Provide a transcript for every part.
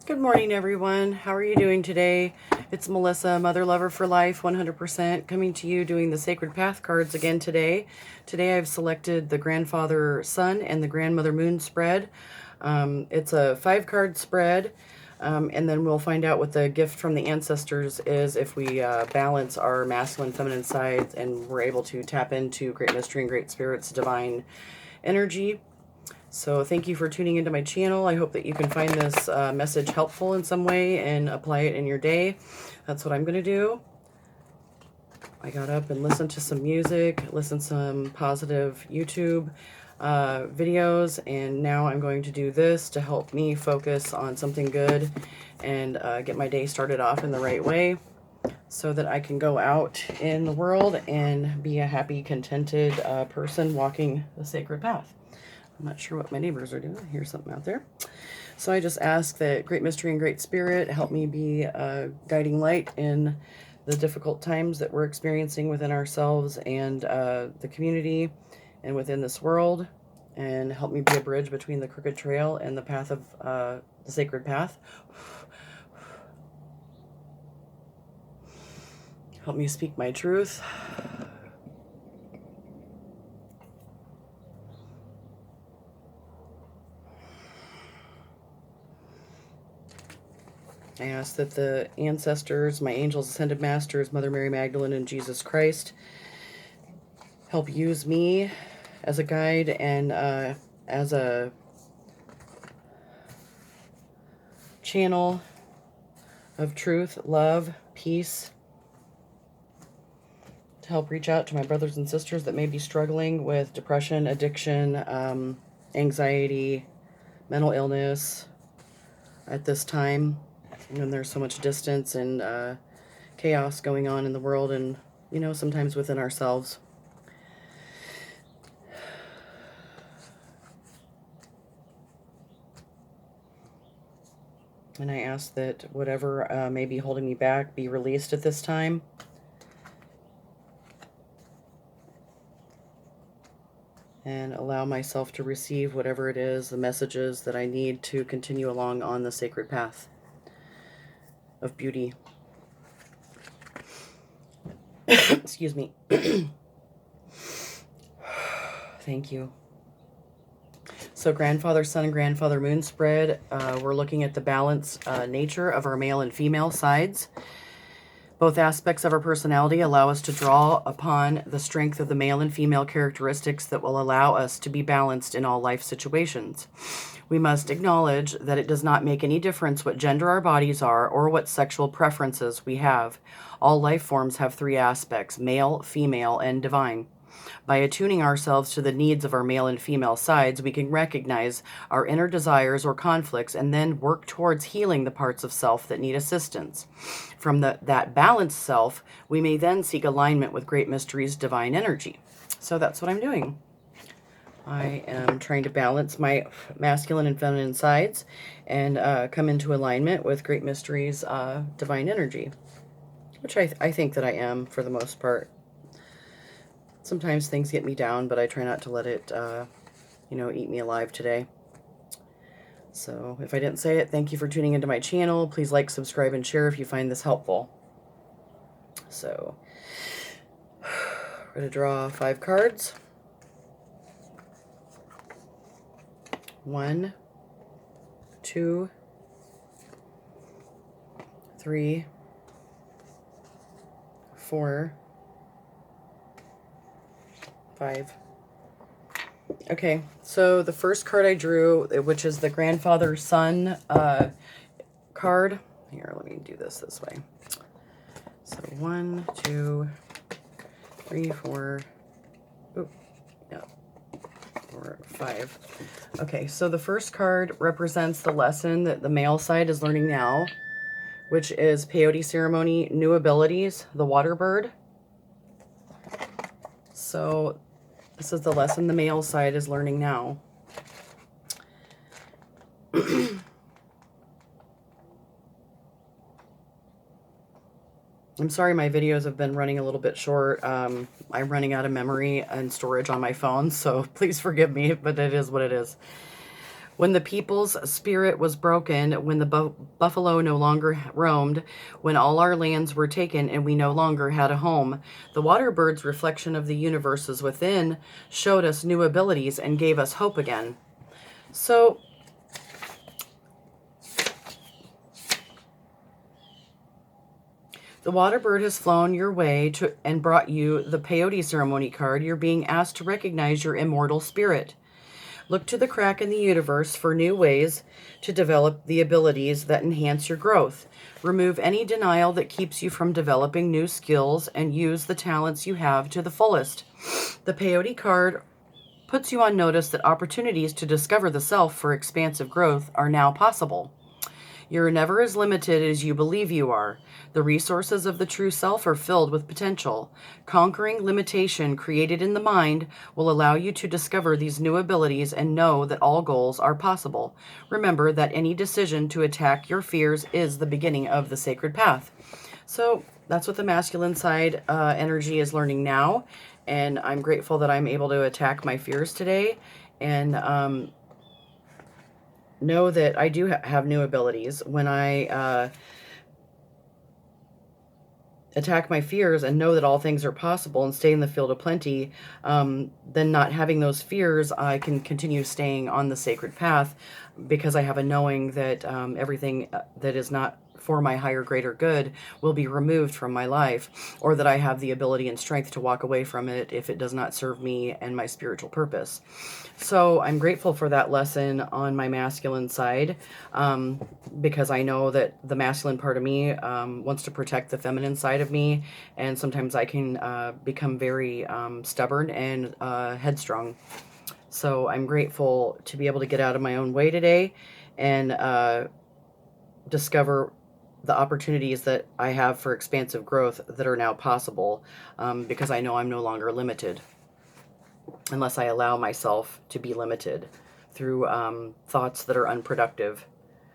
Good morning, everyone. How are you doing today? It's Melissa, Mother Lover for Life, 100%, coming to you doing the Sacred Path cards again today. Today I've selected the Grandfather Sun and the Grandmother Moon spread. It's a 5-card spread, and then we'll find out what the gift from the ancestors is if we balance our masculine, feminine sides and we're able to tap into Great Mystery and Great Spirit's divine energy. So thank you for tuning into my channel. I hope that you can find this message helpful in some way and apply it in your day. That's what I'm going to do. I got up and listened to some music, listened to some positive YouTube videos, and now I'm going to do this to help me focus on something good and get my day started off in the right way so that I can go out in the world and be a happy, contented person walking the sacred path. I'm not sure what my neighbors are doing. I hear something out there. So I just ask that Great Mystery and Great Spirit help me be a guiding light in the difficult times that we're experiencing within ourselves and the community and within this world, and help me be a bridge between the crooked trail and the path of the sacred path. Help me speak my truth. I ask that the ancestors, my angels, ascended masters, Mother Mary Magdalene, and Jesus Christ help use me as a guide and as a channel of truth, love, peace, to help reach out to my brothers and sisters that may be struggling with depression, addiction, anxiety, mental illness at this time. And there's so much distance and chaos going on in the world and, sometimes within ourselves. And I ask that whatever may be holding me back be released at this time. And allow myself to receive whatever it is, the messages that I need to continue along on the sacred path of beauty. Excuse me. Thank you. So Grandfather Sun and Grandfather Moon spread, we're looking at the balanced nature of our male and female sides. Both aspects of our personality allow us to draw upon the strength of the male and female characteristics that will allow us to be balanced in all life situations. We must acknowledge that it does not make any difference what gender our bodies are or what sexual preferences we have. All life forms have 3 aspects: male, female, and divine. By attuning ourselves to the needs of our male and female sides, we can recognize our inner desires or conflicts and then work towards healing the parts of self that need assistance. From that balanced self, we may then seek alignment with Great Mystery's divine energy. So that's what I'm doing. I am trying to balance my masculine and feminine sides and come into alignment with Great Mystery's divine energy, which I think that I am for the most part. Sometimes things get me down, but I try not to let it, eat me alive today. So if I didn't say it, thank you for tuning into my channel. Please like, subscribe, and share if you find this helpful. So we're going to draw 5 cards. 1, 2, 3, 4, 5. Okay, so the first card I drew, which is the Grandfather Sun card. Here, let me do this way. So 1, 2, 3, 4. Oh, yeah. 4, 5. Okay, so the first card represents the lesson that the male side is learning now, which is Peyote Ceremony, New Abilities, the Water Bird. So this is the lesson the male side is learning now. I'm sorry my videos have been running a little bit short. I'm running out of memory and storage on my phone, so please forgive me, but it is what it is. When the people's spirit was broken, when the buffalo no longer roamed, when all our lands were taken and we no longer had a home, the water bird's reflection of the universes within showed us new abilities and gave us hope again. So, the water bird has flown your way and brought you the peyote ceremony card. You're being asked to recognize your immortal spirit. Look to the crack in the universe for new ways to develop the abilities that enhance your growth. Remove any denial that keeps you from developing new skills and use the talents you have to the fullest. The peyote card puts you on notice that opportunities to discover the self for expansive growth are now possible. You're never as limited as you believe you are. The resources of the true self are filled with potential. Conquering limitation created in the mind will allow you to discover these new abilities and know that all goals are possible. Remember that any decision to attack your fears is the beginning of the sacred path. So that's what the masculine side energy is learning now. And I'm grateful that I'm able to attack my fears today. And know that I do have new abilities. When I attack my fears and know that all things are possible and stay in the field of plenty, then not having those fears, I can continue staying on the sacred path because I have a knowing that everything that is not for my higher, greater good will be removed from my life, or that I have the ability and strength to walk away from it if it does not serve me and my spiritual purpose. So I'm grateful for that lesson on my masculine side, because I know that the masculine part of me wants to protect the feminine side of me, and sometimes I can become very stubborn and headstrong. So I'm grateful to be able to get out of my own way today and discover the opportunities that I have for expansive growth that are now possible, because I know I'm no longer limited unless I allow myself to be limited through thoughts that are unproductive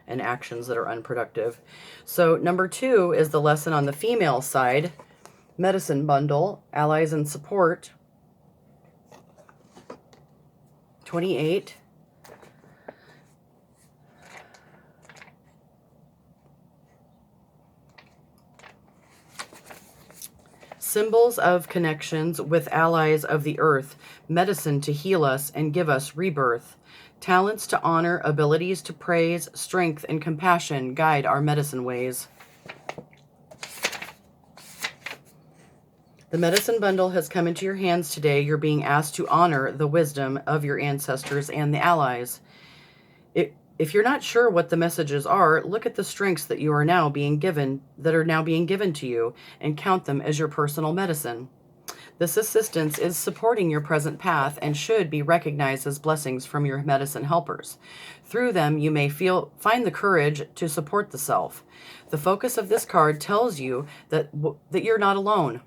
and actions that are unproductive. So number 2 is the lesson on the female side, medicine bundle, allies and support, 28. Symbols of connections with allies of the earth, medicine to heal us and give us rebirth. Talents to honor, abilities to praise, strength and compassion guide our medicine ways. The medicine bundle has come into your hands today. You're being asked to honor the wisdom of your ancestors and the allies. If you're not sure what the messages are, look at the strengths that are now being given to you and count them as your personal medicine. This assistance is supporting your present path and should be recognized as blessings from your medicine helpers. Through them, you may find the courage to support the self. The focus of this card tells you that you're not alone.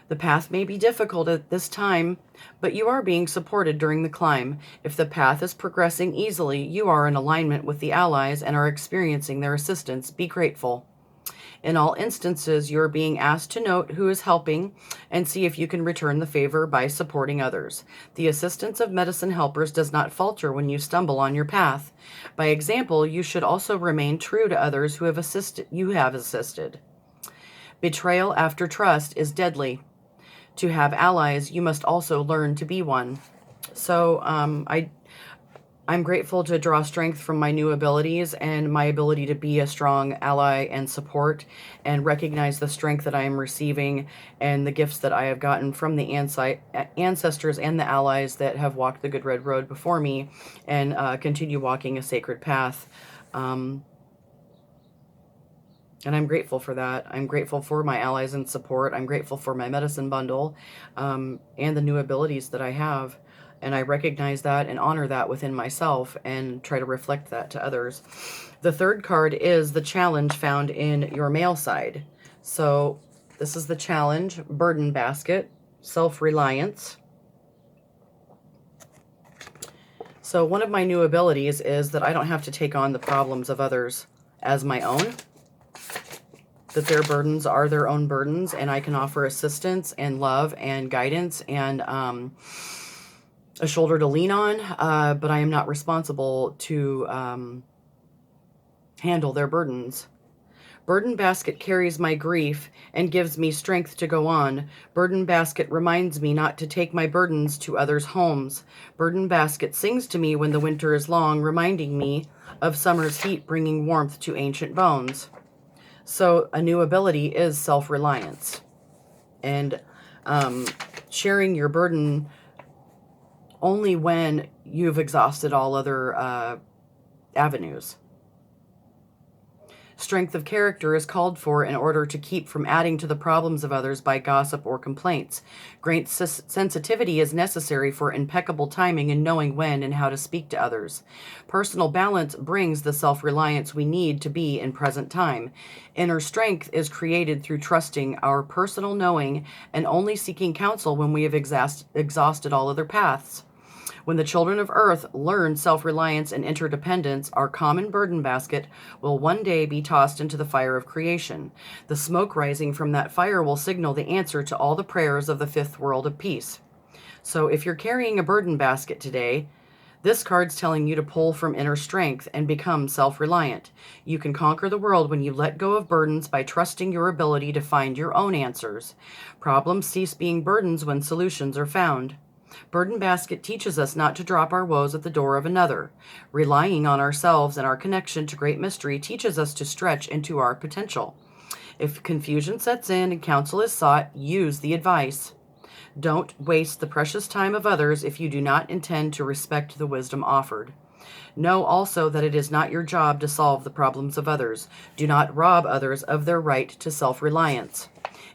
The path may be difficult at this time, but you are being supported during the climb. If the path is progressing easily, you are in alignment with the allies and are experiencing their assistance. Be grateful. In all instances, you're being asked to note who is helping and see if you can return the favor by supporting others. The assistance of medicine helpers does not falter when you stumble on your path. By example, you should also remain true to others who have assisted. Betrayal after trust is deadly. To have allies, you must also learn to be one. So I'm grateful to draw strength from my new abilities and my ability to be a strong ally and support and recognize the strength that I am receiving and the gifts that I have gotten from the ancestors and the allies that have walked the good red road before me and continue walking a sacred path. And I'm grateful for that. I'm grateful for my allies and support. I'm grateful for my medicine bundle and the new abilities that I have. And I recognize that and honor that within myself and try to reflect that to others. The third card is the challenge found in your male side. So this is the challenge, burden basket, self-reliance. So one of my new abilities is that I don't have to take on the problems of others as my own. That their burdens are their own burdens, and I can offer assistance and love and guidance and a shoulder to lean on, but I am not responsible to handle their burdens. Burden basket carries my grief and gives me strength to go on. Burden basket reminds me not to take my burdens to others' homes. Burden basket sings to me when the winter is long, reminding me of summer's heat bringing warmth to ancient bones. So a new ability is self-reliance. And sharing your burden only when you've exhausted all other avenues. Strength of character is called for in order to keep from adding to the problems of others by gossip or complaints. Great sensitivity is necessary for impeccable timing and knowing when and how to speak to others. Personal balance brings the self-reliance we need to be in present time. Inner strength is created through trusting our personal knowing and only seeking counsel when we have exhausted all other paths. When the children of earth learn self-reliance and interdependence, our common burden basket will one day be tossed into the fire of creation. The smoke rising from that fire will signal the answer to all the prayers of the fifth world of peace. So if you're carrying a burden basket today, this card's telling you to pull from inner strength and become self-reliant. You can conquer the world when you let go of burdens by trusting your ability to find your own answers. Problems cease being burdens when solutions are found. Burden basket teaches us not to drop our woes at the door of another. Relying on ourselves and our connection to great mystery teaches us to stretch into our potential. If confusion sets in and counsel is sought, use the advice. Don't waste the precious time of others if you do not intend to respect the wisdom offered. Know also that it is not your job to solve the problems of others. Do not rob others of their right to self-reliance.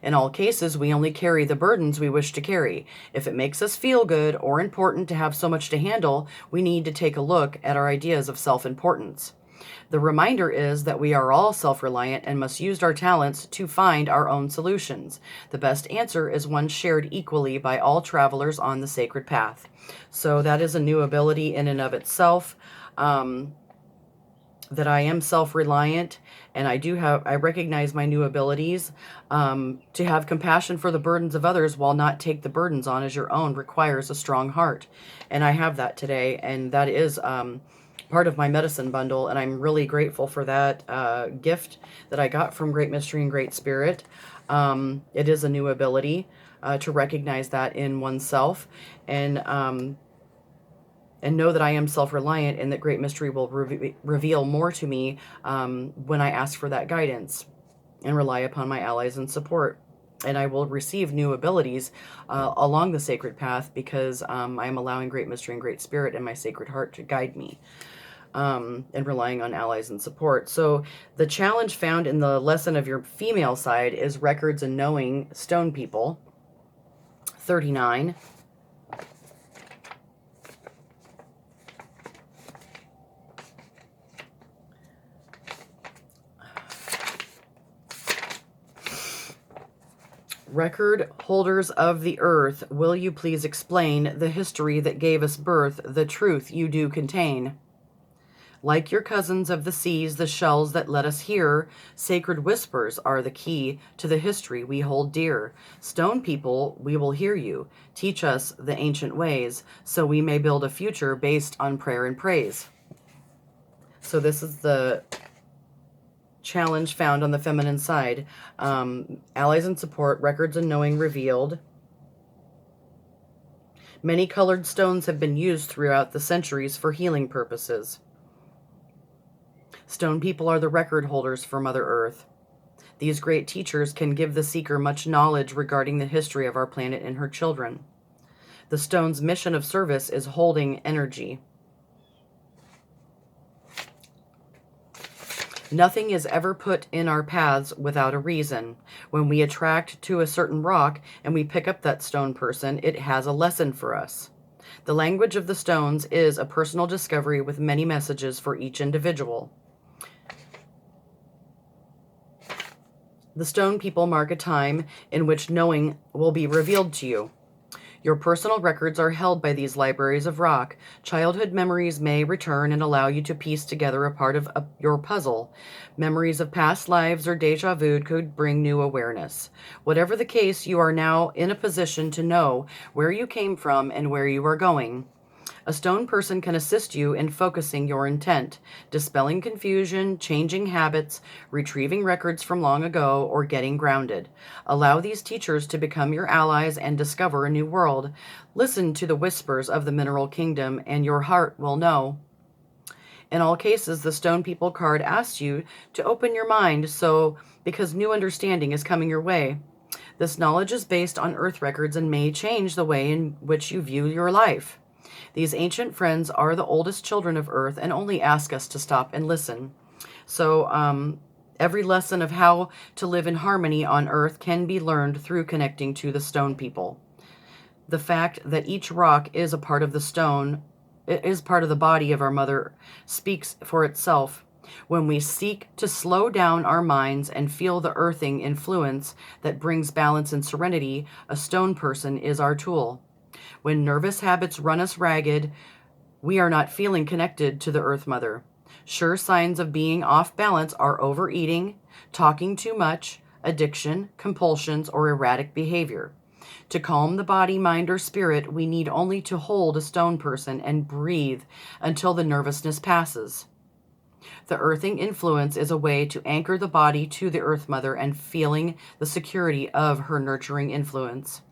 In all cases, we only carry the burdens we wish to carry. If it makes us feel good or important to have so much to handle, we need to take a look at our ideas of self-importance. The reminder is that we are all self-reliant and must use our talents to find our own solutions. The best answer is one shared equally by all travelers on the sacred path. So that is a new ability in and of itself. That I am self-reliant and I recognize my new abilities. To have compassion for the burdens of others while not take the burdens on as your own requires a strong heart. And I have that today, and that is part of my medicine bundle, and I'm really grateful for that gift that I got from Great Mystery and Great Spirit. It is a new ability to recognize that in oneself, and know that I am self-reliant and that Great Mystery will reveal more to me when I ask for that guidance and rely upon my allies and support. And I will receive new abilities along the sacred path because I am allowing Great Mystery and Great Spirit and my Sacred Heart to guide me and relying on allies and support. So the challenge found in the lesson of your female side is records and knowing stone people, 39. Record holders of the earth, will you please explain the history that gave us birth, the truth you do contain? Like your cousins of the seas, the shells that let us hear, sacred whispers are the key to the history we hold dear. Stone people, we will hear you. Teach us the ancient ways, so we may build a future based on prayer and praise. So this is the challenge found on the feminine side. Allies and support, records and knowing revealed. Many colored stones have been used throughout the centuries for healing purposes. Stone people are the record holders for Mother Earth. These great teachers can give the seeker much knowledge regarding the history of our planet and her children. The stone's mission of service is holding energy. Nothing is ever put in our paths without a reason. When we attract to a certain rock and we pick up that stone person, it has a lesson for us. The language of the stones is a personal discovery with many messages for each individual. The stone people mark a time in which knowing will be revealed to you. Your personal records are held by these libraries of rock. Childhood memories may return and allow you to piece together a part of your puzzle. Memories of past lives or deja vu could bring new awareness. Whatever the case, you are now in a position to know where you came from and where you are going. A stone person can assist you in focusing your intent, dispelling confusion, changing habits, retrieving records from long ago, or getting grounded. Allow these teachers to become your allies and discover a new world. Listen to the whispers of the mineral kingdom, and your heart will know. In all cases, the Stone People card asks you to open your mind because new understanding is coming your way. This knowledge is based on earth records and may change the way in which you view your life. These ancient friends are the oldest children of Earth and only ask us to stop and listen. So every lesson of how to live in harmony on Earth can be learned through connecting to the Stone People. The fact that each rock is a part of the stone, is part of the body of our mother, speaks for itself. When we seek to slow down our minds and feel the earthing influence that brings balance and serenity, a stone person is our tool. When nervous habits run us ragged, we are not feeling connected to the Earth Mother. Sure signs of being off balance are overeating, talking too much, addiction, compulsions, or erratic behavior. To calm the body, mind, or spirit, we need only to hold a stone person and breathe until the nervousness passes. The earthing influence is a way to anchor the body to the Earth Mother and feeling the security of her nurturing influence.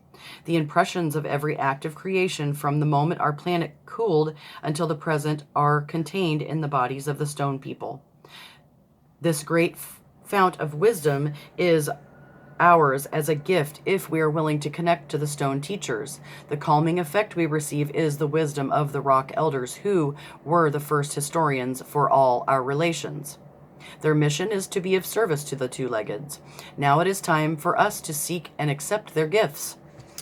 The impressions of every act of creation from the moment our planet cooled until the present are contained in the bodies of the Stone People. This great fount of wisdom is ours as a gift if we are willing to connect to the stone teachers. The calming effect we receive is the wisdom of the rock elders, who were the first historians for all our relations. Their mission is to be of service to the two-leggeds. Now it is time for us to seek and accept their gifts.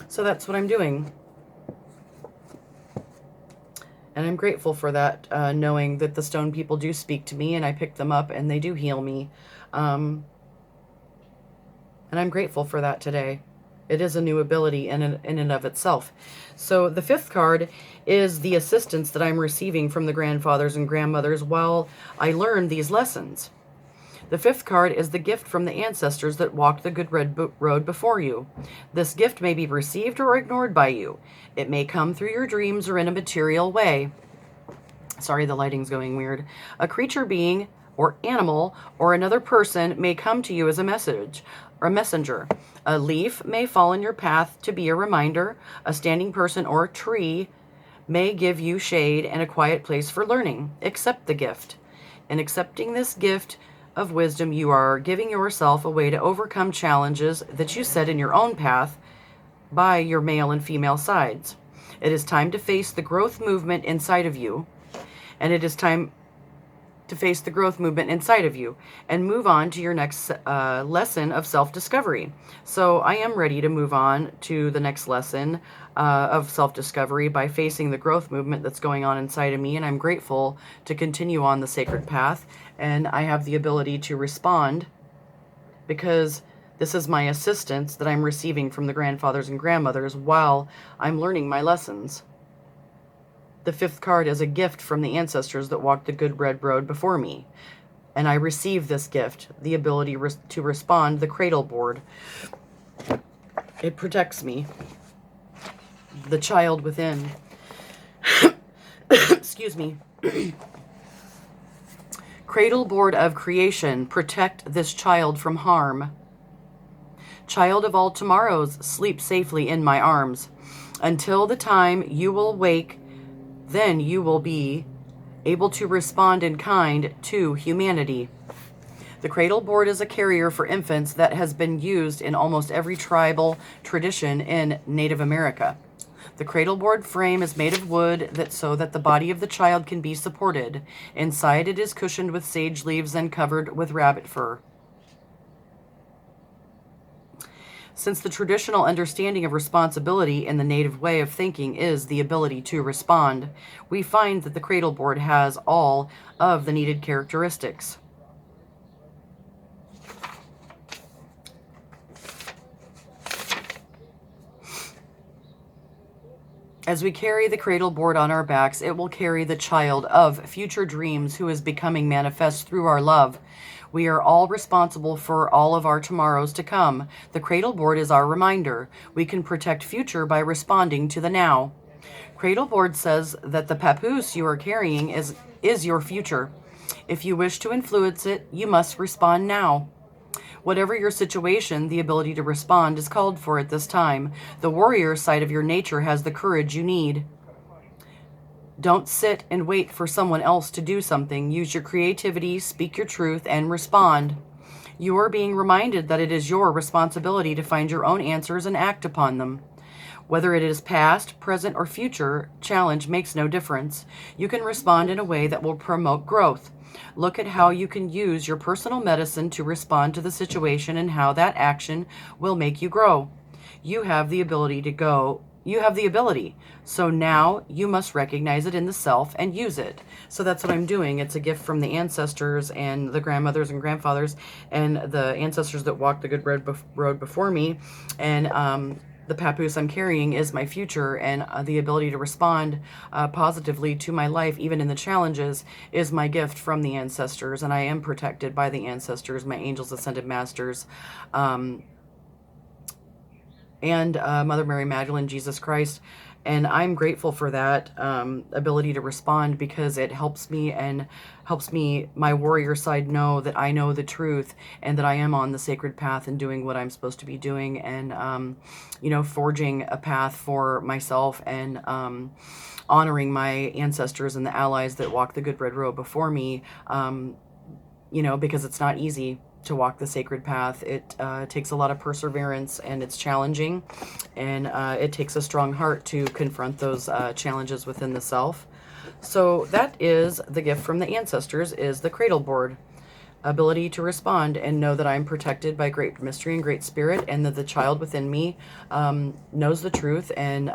So that's what I'm doing. And I'm grateful for that, knowing that the Stone People do speak to me and I pick them up and they do heal me. And I'm grateful for that today. It is a new ability in and of itself. So the fifth card is the assistance that I'm receiving from the grandfathers and grandmothers while I learn these lessons. The fifth card is the gift from the ancestors that walked the good red road before you. This gift may be received or ignored by you. It may come through your dreams or in a material way. Sorry, the lighting's going weird. A creature being or animal or another person may come to you as a message or a messenger. A leaf may fall in your path to be a reminder. A standing person or a tree may give you shade and a quiet place for learning. Accept the gift. In accepting this gift of wisdom, you are giving yourself a way to overcome challenges that you set in your own path by your male and female sides. It is time to face the growth movement inside of you, and it is time to face the growth movement inside of you and move on to your next lesson of self-discovery. So I am ready to move on to the next lesson of self-discovery by facing the growth movement that's going on inside of me, and I'm grateful to continue on the sacred path, and I have the ability to respond because this is my assistance that I'm receiving from the grandfathers and grandmothers while I'm learning my lessons. The fifth card is a gift from the ancestors that walked the good red road before me. And I receive this gift, the ability to respond, the cradle board. It protects me. The child within. Excuse me. Cradle board of creation, protect this child from harm. Child of all tomorrows, sleep safely in my arms. Until the time you will wake, then you will be able to respond in kind to humanity. The cradle board is a carrier for infants that has been used in almost every tribal tradition in Native America. The cradle board frame is made of wood so that the body of the child can be supported. Inside it is cushioned with sage leaves and covered with rabbit fur. Since the traditional understanding of responsibility in the native way of thinking is the ability to respond, we find that the cradle board has all of the needed characteristics. As we carry the cradle board on our backs, it will carry the child of future dreams who is becoming manifest through our love. We are all responsible for all of our tomorrows to come. The cradle board is our reminder. We can protect future by responding to the now. Cradle board says that the papoose you are carrying is your future. If you wish to influence it, you must respond now. Whatever your situation, the ability to respond is called for at this time. The warrior side of your nature has the courage you need. Don't sit and wait for someone else to do something. Use your creativity, speak your truth, and respond. You are being reminded that it is your responsibility to find your own answers and act upon them. Whether it is past, present, or future, challenge makes no difference. You can respond in a way that will promote growth. Look at how you can use your personal medicine to respond to the situation and how that action will make you grow. You have the ability to go. You have the ability. So now you must recognize it in the self and use it. So that's what I'm doing. It's a gift from the ancestors and the grandmothers and grandfathers and the ancestors that walked the good road before me. And the papoose I'm carrying is my future, and the ability to respond positively to my life, even in the challenges, is my gift from the ancestors. And I am protected by the ancestors, my angels, ascended masters, and Mother Mary Magdalene, Jesus Christ. And I'm grateful for that ability to respond, because it helps me and helps me, my warrior side, know that I know the truth and that I am on the sacred path and doing what I'm supposed to be doing, and, you know, forging a path for myself, and honoring my ancestors and the allies that walked the good red road before me, you know, because it's not easy to walk the sacred path. It takes a lot of perseverance, and it's challenging, and it takes a strong heart to confront those challenges within the self. So that is the gift from the ancestors, is the cradle board. Ability to respond and know that I'm protected by great mystery and great spirit, and that the child within me knows the truth and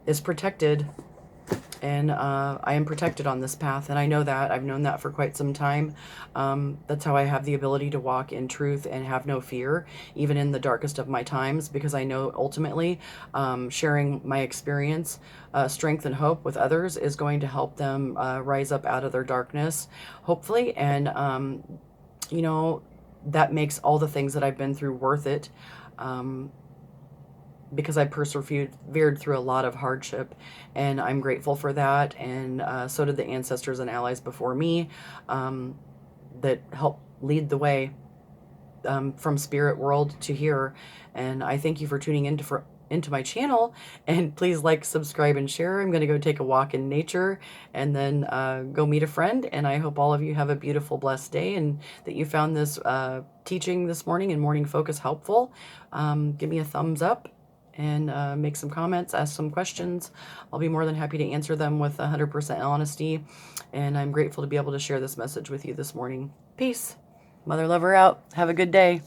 is protected. And I am protected on this path, and I know that. I've known that for quite some time. That's how I have the ability to walk in truth and have no fear, even in the darkest of my times, because I know ultimately sharing my experience, strength, and hope with others is going to help them rise up out of their darkness, hopefully. And, you know, that makes all the things that I've been through worth it. Because I persevered through a lot of hardship, and I'm grateful for that. And so did the ancestors and allies before me that helped lead the way from spirit world to here. And I thank you for tuning into my channel, and please like, subscribe, and share. I'm going to go take a walk in nature and then go meet a friend. And I hope all of you have a beautiful, blessed day, and that you found this teaching this morning and morning focus helpful. Give me a thumbs up, and make some comments, ask some questions. I'll be more than happy to answer them with 100% honesty. And I'm grateful to be able to share this message with you this morning. Peace. Mother Lover out. Have a good day.